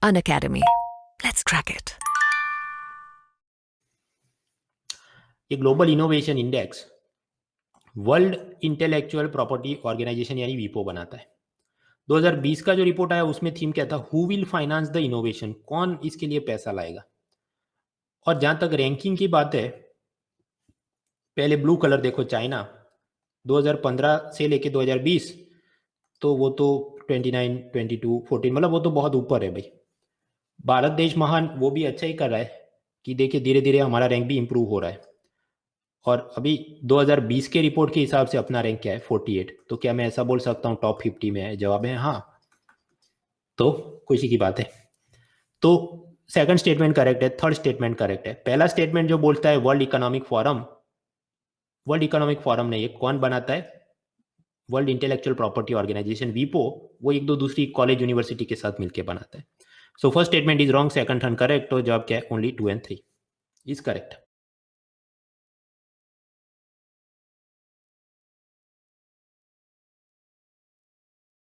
Unacademy. Let's crack it. ये Global Innovation Index World Intellectual Property Organisation यानी वीपो बनाता है। 2020 का जो रिपोर्ट आया उसमें थीम क्या था, who will finance the innovation, कौन इसके लिए पैसा लाएगा। और जहां तक रैंकिंग की बात है, पहले ब्लू कलर देखो, चाइना 2015 से लेके 2020, तो वो तो 29, 22, 14, मतलब वो तो बहुत ऊपर है भाई। भारत देश महान, वो भी अच्छा ही कर रहा है कि देखिए धीरे धीरे हमारा रैंक भी इंप्रूव हो रहा है। और अभी 2020 के रिपोर्ट के हिसाब से अपना रैंक क्या है, 48। तो क्या मैं ऐसा बोल सकता हूँ टॉप 50 में है? जवाब है हाँ। तो खुशी की बात है। तो सेकंड स्टेटमेंट करेक्ट है, थर्ड स्टेटमेंट करेक्ट है। पहला स्टेटमेंट जो बोलता है world economic forum, world economic forum नहीं, ये कौन बनाता है? वर्ल्ड इंटेलेक्चुअल प्रॉपर्टी ऑर्गेनाइजेशन वीपो, वो एक दो दूसरी कॉलेज यूनिवर्सिटी के साथ मिलकर बनाता है। So first statement is wrong, second third correct. तो जवाब क्या है? Only 2 and 3 is correct.